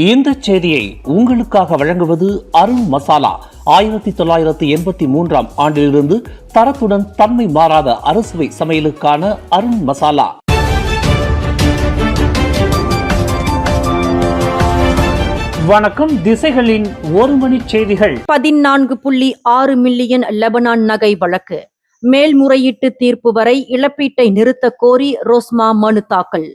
இந்த செய்தியை உங்களுக்காக வழங்குவது அருண் மசாலா. 1983 ஆண்டிலிருந்து தரத்துடன் தன்மை மாறாத அறுசுவை சமையலுக்கான அருண் மசாலா. வணக்கம். திசைகளின் ஒரு மணி செய்திகள். 14.6 மில்லியன் லெபனான் நகை வழக்கு மேல்முறையீட்டு தீர்ப்பு வரை இழப்பீட்டை நிறுத்த கோரி ரோஸ்மா மனு தாக்கல்.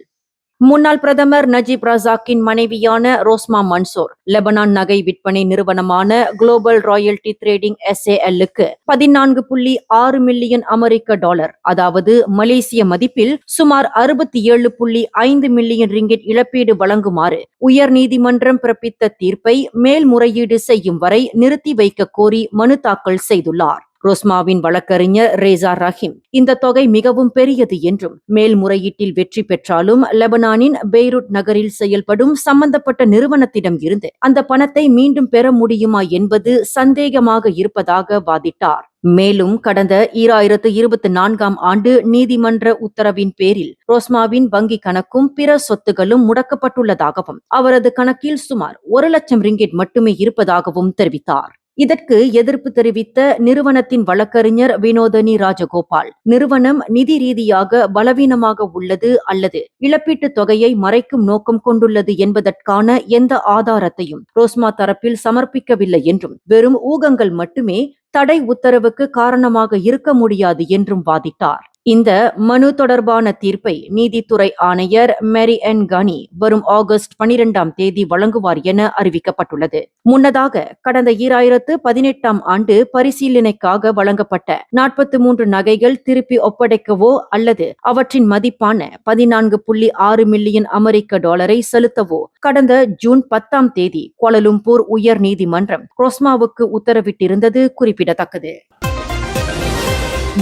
முன்னாள் பிரதமர் நஜீப் ரசாக்கின் மனைவியான ரோஸ்மா மன்சூர் லெபனான் நகை விற்பனை நிறுவனமான குளோபல் ராயல்டி ட்ரேடிங் SAL-க்கு 14.6 மில்லியன் அமெரிக்க டாலர், அதாவது மலேசிய மதிப்பில் சுமார் 67.5 மில்லியன் ரிங்கிட் இழப்பீடு வழங்குமாறு உயர் நீதிமன்றம் பிறப்பித்த தீர்ப்பை மேல்முறையீடு செய்யும் வரை நிறுத்தி வைக்க கோரி மனு தாக்கல் செய்துள்ளார். ரோஸ்மாவின் வழக்கறிஞர் ரேசா ரஹீம் இந்த தொகை மிகவும் பெரியது என்றும், மேல்முறையீட்டில் வெற்றி பெற்றாலும் லெபனானின் பெய்ரூட் நகரில் செயல்படும் சம்பந்தப்பட்ட நிறுவனத்திடம் இருந்து அந்த பணத்தை மீண்டும் பெற முடியுமா என்பது சந்தேகமாக இருப்பதாக வாதிட்டார். மேலும் கடந்த 2024 ஆண்டு நீதிமன்ற உத்தரவின் பேரில் ரோஸ்மாவின் வங்கி கணக்கும் பிற சொத்துகளும் முடக்கப்பட்டுள்ளதாகவும், அவரது கணக்கில் சுமார் 1 லட்சம் ரிங்கிட் மட்டுமே இருப்பதாகவும் தெரிவித்தார். இதற்கு எதிர்ப்பு தெரிவித்த நிறுவனத்தின் வழக்கறிஞர் வினோதனி ராஜகோபால், நிறுவனம் நிதி ரீதியாக பலவீனமாக உள்ளது அல்லது இழப்பீட்டுத் தொகையை மறைக்கும் நோக்கம் கொண்டுள்ளது என்பதற்கான எந்த ஆதாரத்தையும் ரோஸ்மா தரப்பில் சமர்ப்பிக்கவில்லை என்றும், வெறும் ஊகங்கள் மட்டுமே தடை உத்தரவுக்கு காரணமாக இருக்க முடியாது என்றும் வாதிட்டார். இந்த மனு தொடர்பான தீர்ப்பை நீதித்துறை ஆணையர் மேரி என் கனி வரும் ஆகஸ்ட் 12 வழங்குவார் என அறிவிக்கப்பட்டுள்ளது. முன்னதாக கடந்த 2018 ஆண்டு பரிசீலனைக்காக வழங்கப்பட்ட 43 நகைகள் திருப்பி ஒப்படைக்கவோ அல்லது அவற்றின் மதிப்பான 14.6 மில்லியன் அமெரிக்க டாலரை செலுத்தவோ கடந்த ஜூன் 10 கோலாலம்பூர் உயர் நீதிமன்றம் ரோஸ்மாவுக்கு உத்தரவிட்டிருந்தது குறிப்பிடத்தக்கது.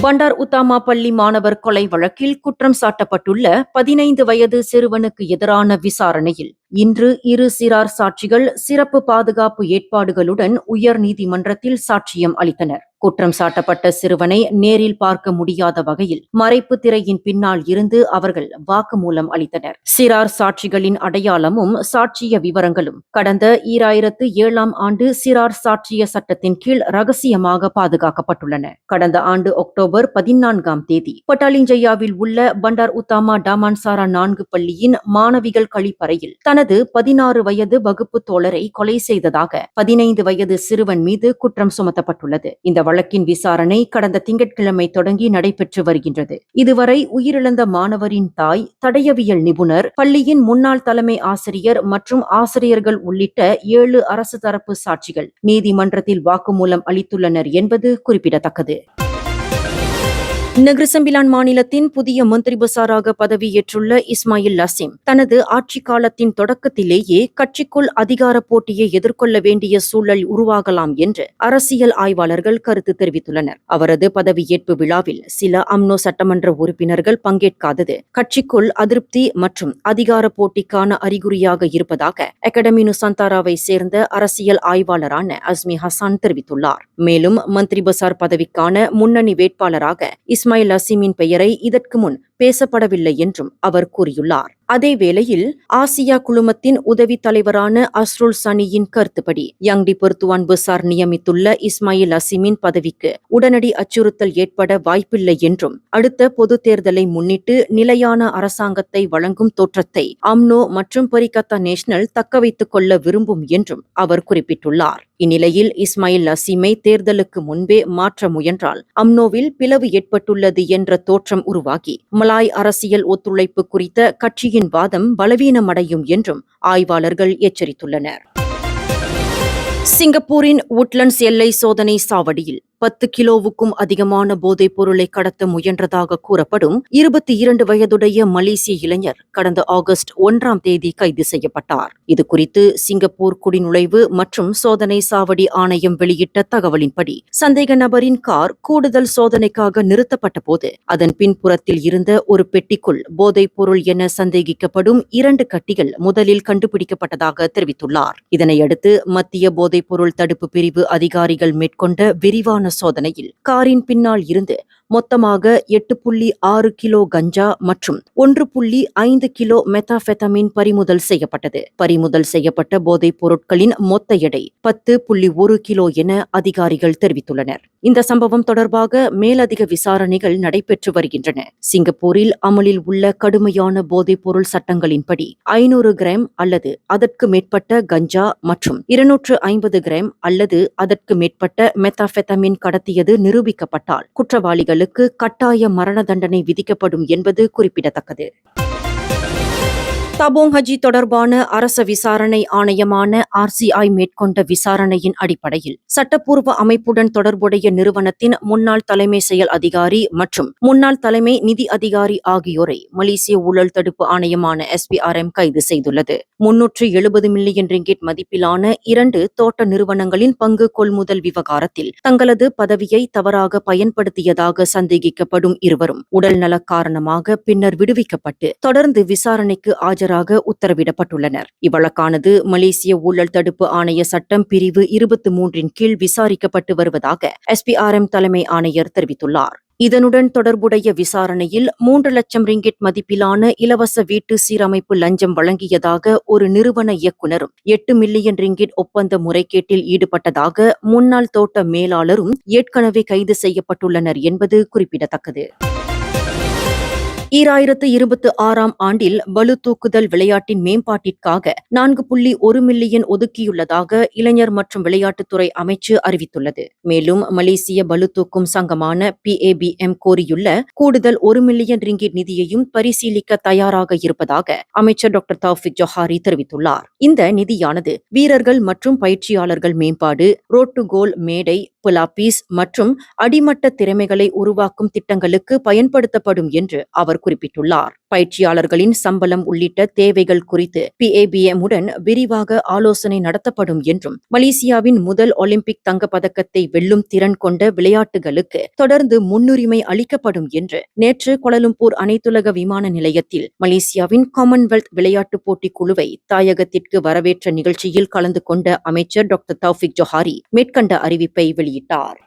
பண்டார் உத்தாமா பள்ளி மாணவர் கொலை வழக்கில் குற்றம் சாட்டப்பட்டுள்ள 15 வயது சிறுவனுக்கு எதிரான விசாரணையில் இன்று 2 சிறார் சாட்சிகள் சிறப்பு பாதுகாப்பு ஏற்பாடுகளுடன் உயர் நீதிமன்றத்தில் சாட்சியம் அளித்தனர். குற்றம் சாட்டப்பட்ட சிறுவனை நேரில் பார்க்க முடியாத வகையில் மறைப்பு திரையின் பின்னால் இருந்து அவர்கள் வாக்குமூலம் அளித்தனர். சிறார் சாட்சிகளின் அடையாளமும் சாட்சிய விவரங்களும் கடந்த 2007 ஆண்டு சிறார் சாட்சிய சட்டத்தின் கீழ் ரகசியமாக பாதுகாக்கப்பட்டுள்ளன. கடந்த ஆண்டு அக்டோபர் 14 பட்டாலிஞ்சையாவில் உள்ள பண்டார் உத்தாமா டாமான்சாரா 4 பள்ளியின் மாணவிகள் கழிப்பறையில் தனது 16 வயது வகுப்பு தோழரை கொலை செய்ததாக 15 வயது சிறுவன் மீது குற்றம் சுமத்தப்பட்டுள்ளது. இந்த வழக்கின் விசாரணை கடந்த திங்கட்கிழமை தொடங்கி நடைபெற்று வருகின்றது. இதுவரை உயிரிழந்த மாணவரின் தாய், தடயவியல் நிபுணர், பள்ளியின் முன்னாள் தலைமை ஆசிரியர் மற்றும் ஆசிரியர்கள் உள்ளிட்ட 7 அரசு தரப்பு சாட்சிகள் நீதிமன்றத்தில் வாக்குமூலம் அளித்துள்ளனர் என்பது குறிப்பிடத்தக்கது. நக்ரி செம்பிலான் மாநிலத்தின் புதிய மந்திரி பசாராக பதவியேற்றுள்ள இஸ்மாயில் லசீம் தனது ஆட்சி காலத்தின் தொடக்கத்திலேயே கட்சிக்குள் அதிகார போட்டியை எதிர்கொள்ள வேண்டிய சூழல் உருவாகலாம் என்று அரசியல் ஆய்வாளர்கள் கருத்து தெரிவித்துள்ளனர். அவரது பதவியேற்பு விழாவில் சில அம்னோ சட்டமன்ற உறுப்பினர்கள் பங்கேற்காதது கட்சிக்குள் அதிருப்தி மற்றும் அதிகார போட்டிக்கான அறிகுறியாக இருப்பதாக அகாடமி நுசந்தாராவை சேர்ந்த அரசியல் ஆய்வாளரான அஸ்மி ஹசான் தெரிவித்துள்ளார். மேலும் மந்திரி பசார் பதவிக்கான முன்னணி வேட்பாளராக இஸ்மாயில் லசீமின் பெயரை இதற்கு முன் பேசப்படவில்லை என்றும் அவர் கூறியுள்ளார். அதே வேளையில் ஆசியா குழுமத்தின் உதவி தலைவரான அஸ்ருல் சனியின் கருத்துப்படி யங்டி பொருத்துவான் பசார் நியமித்துள்ள இஸ்மாயில் லசீமின் பதவிக்கு உடனடி அச்சுறுத்தல் ஏற்பட வாய்ப்பில்லை என்றும், அடுத்த பொது தேர்தலை முன்னிட்டு நிலையான அரசாங்கத்தை வழங்கும் தோற்றத்தை அம்னோ மற்றும் பரிகத்தா நேஷனல் தக்கவைத்துக் கொள்ள விரும்பும் என்றும் அவர் குறிப்பிட்டுள்ளார். இந்நிலையில் இஸ்மாயில் லசீமை தேர்தலுக்கு முன்பே மாற்ற முயன்றால் அம்னோவில் பிளவு ஏற்பட்டுள்ளது என்ற தோற்றம் உருவாகி மலாய் அரசியல் ஒத்துழைப்பு குறித்த கட்சியின் வாதம் பலவீனமடையும் என்றும் ஆய்வாளர்கள் எச்சரித்துள்ளனர். சிங்கப்பூரின் உட்லண்ட்ஸ் எல்லை சோதனை சாவடியில் 10 கிலோவுக்கும் அதிகமான போதைப் பொருளை கடத்த முயன்றதாக கூறப்படும் 22 வயதுடைய மலேசிய இளைஞர் கடந்த ஆகஸ்ட் 1 கைது செய்யப்பட்டார். இதுகுறித்து சிங்கப்பூர் குடிநுழைவு மற்றும் சோதனை சாவடி ஆணையம் வெளியிட்ட தகவலின்படி, சந்தேக நபரின் கார் கூடுதல் சோதனைக்காக நிறுத்தப்பட்ட போது அதன் பின்புறத்தில் இருந்த ஒரு பெட்டிக்குள் போதைப் பொருள் என சந்தேகிக்கப்படும் 2 கட்டிகள் முதலில் கண்டுபிடிக்கப்பட்டதாக தெரிவித்துள்ளார். இதனையடுத்து மத்திய போதைப் பொருள் தடுப்பு பிரிவு அதிகாரிகள் மேற்கொண்ட விரிவான சோதனையில் காரின் பின்னால் இருந்து மொத்தமாக 8.6 கிலோ கஞ்சா மற்றும் 1.5 கிலோ மெத்தாபெத்தமின் பறிமுதல் செய்யப்பட்டது. பறிமுதல் செய்யப்பட்ட போதைப் பொருட்களின் மொத்த எடை 10.1 கிலோ என அதிகாரிகள் தெரிவித்துள்ளனர். இந்த சம்பவம் தொடர்பாக மேலதிக விசாரணைகள் நடைபெற்று வருகின்றன. சிங்கப்பூரில் அமலில் உள்ள கடுமையான போதைப் பொருள் சட்டங்களின்படி 500 கிராம் அல்லது அதற்கு மேற்பட்ட கஞ்சா மற்றும் 250 கிராம் அல்லது அதற்கு மேற்பட்ட மெத்தாபெத்தமின் கடத்தியது நிரூபிக்கப்பட்டால் குற்றவாளிகளுக்கு கட்டாய மரண தண்டனை விதிக்கப்படும் என்பது குறிப்பிடத்தக்கது. தபோங் ஹஜி தொடர்பான அரச விசாரணை ஆணையமான RCI மேற்கொண்ட விசாரணையின் அடிப்படையில் சட்டப்பூர்வ அமைப்புடன் தொடர்புடைய நிறுவனத்தின் முன்னாள் தலைமை செயல் அதிகாரி மற்றும் முன்னாள் தலைமை நிதி அதிகாரி ஆகியோரை மலேசிய ஊழல் தடுப்பு ஆணையமான SPRM கைது செய்துள்ளது. 370 மில்லியன் ரிங்கிட் மதிப்பிலான 2 தோட்ட நிறுவனங்களின் பங்கு கொள்முதல் விவகாரத்தில் தங்களது பதவியை தவறாக பயன்படுத்தியதாக சந்தேகிக்கப்படும் இருவரும் உடல்நலக் காரணமாக பின்னர் விடுவிக்கப்பட்டு தொடர்ந்து விசாரணைக்கு ஆஜராக உத்தரவிடப்பட்டுள்ளனர். இவ்வழக்கானது மலேசிய ஊழல் தடுப்பு ஆணைய சட்டம் பிரிவு 23 கீழ் விசாரிக்கப்பட்டு வருவதாக SPRM தலைமை ஆணையர் தெரிவித்துள்ளார். இதனுடன் தொடர்புடைய விசாரணையில் 3 லட்சம் ரிங்கிட் மதிப்பிலான இலவச வீட்டு சீரமைப்பு லஞ்சம் வழங்கியதாக ஒரு நிறுவன இயக்குனரும் 8 மில்லியன் ரிங்கிட் ஒப்பந்த முறைகேட்டில் ஈடுபட்டதாக முன்னாள் தோட்ட மேலாளரும் ஏற்கனவே கைது செய்யப்பட்டுள்ளனர் என்பது குறிப்பிடத்தக்கது. 2026 ஆண்டில் பளு தூக்குதல் விளையாட்டின் மேம்பாட்டிற்காக 4.1 மில்லியன் ஒதுக்கியுள்ளதாக இளைஞர் மற்றும் விளையாட்டுத்துறை அமைச்சு அறிவித்துள்ளது. மேலும் மலேசிய பளு தூக்கும் சங்கமான PABM கோரியுள்ள கூடுதல் 1 மில்லியன் ரிங்கிட் நிதியையும் பரிசீலிக்க தயாராக இருப்பதாக அமைச்சர் டாக்டர் தௌஃபிக் ஜொஹாரி தெரிவித்துள்ளார். இந்த நிதியானது வீரர்கள் மற்றும் பயிற்சியாளர்கள் மேம்பாடு, ரோட் டு கோல் மேடை, புலாபீஸ் மற்றும் அடிமட்ட திறமைகளை உருவாக்கும் திட்டங்களுக்கு பயன்படுத்தப்படும் என்று அவர் குறிப்பிட்டுள்ளார். பயிற்சியாளர்களின் சம்பளம் உள்ளிட்ட தேவைகள் குறித்து PABM உடன் விரிவாக ஆலோசனை நடத்தப்படும் என்றும் மலேசியாவின் முதல் ஒலிம்பிக் தங்கப் பதக்கத்தை வெல்லும் திறன் கொண்ட விளையாட்டுகளுக்கு தொடர்ந்து முன்னுரிமை அளிக்கப்படும் என்று நேற்று கோலாலம்பூர் அனைத்துலக விமான நிலையத்தில் மலேசியாவின் காமன்வெல்த் விளையாட்டுப் போட்டிக் குழுவை தாயகத்திற்கு வரவேற்ற நிகழ்ச்சியில் கலந்து கொண்ட அமைச்சர் டாக்டர் தௌஃபிக் ஜொஹாரி மேற்கண்ட அறிவிப்பை வெளியிட்டார்.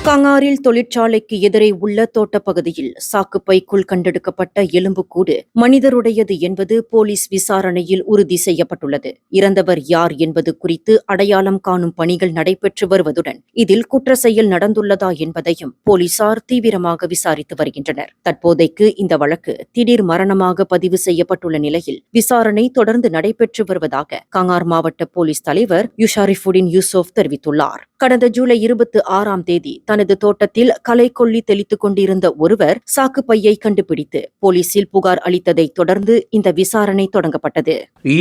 கங்காரில் தொழிற்சாலைக்கு எதிரே உள்ள தோட்டப்பகுதியில் சாக்குப்பைக்குள் கண்டெடுக்கப்பட்ட எலும்புக்கூடு மனிதருடையது என்பது போலீஸ் விசாரணையில் உறுதி செய்யப்பட்டுள்ளது. இறந்தவர் யார் என்பது குறித்து அடையாளம் காணும் பணிகள் நடைபெற்று வருவதுடன் இதில் குற்ற செயல் நடந்துள்ளதா என்பதையும் போலீசார் தீவிரமாக விசாரித்து வருகின்றனர். தற்போதைக்கு இந்த வழக்கு திடீர் மரணமாக பதிவு செய்யப்பட்டுள்ள நிலையில் விசாரணை தொடர்ந்து நடைபெற்று வருவதாக கங்கார் மாவட்ட போலீஸ் தலைவர் யுஷாரிஃபுடின் யூசுப் தெரிவித்துள்ளார். கடந்த ஜூலை 26 தேதி தனது தோட்டத்தில் களை கொல்லி தெளித்துக் கொண்டிருந்த ஒருவர் சாக்குப்பையை கண்டுபிடித்து போலீசில் புகார் அளித்ததை தொடர்ந்து இந்த விசாரணை தொடங்கப்பட்டது.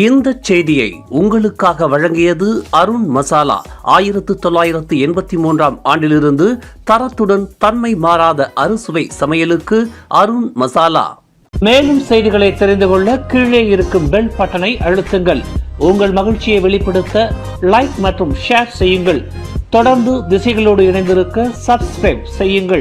இந்த செய்தியை உங்களுக்காக வழங்கியது அருண் மசாலா. 1983 ஆண்டிலிருந்து தரத்துடன் தன்மை மாறாத அறுசுவை சமையலுக்கு அருண் மசாலா. மேலும் செய்திகளை தெரிந்து கொள்ள கீழே இருக்கும் பெல் பட்டனை அழுத்துங்கள். உங்கள் மகிழ்ச்சியை வெளிப்படுத்த லைக் மற்றும் ஷேர் செய்யுங்கள். தொடர்ந்து திசைகளோடு இணைந்திருக்க சப்ஸ்கிரைப் செய்யுங்கள்.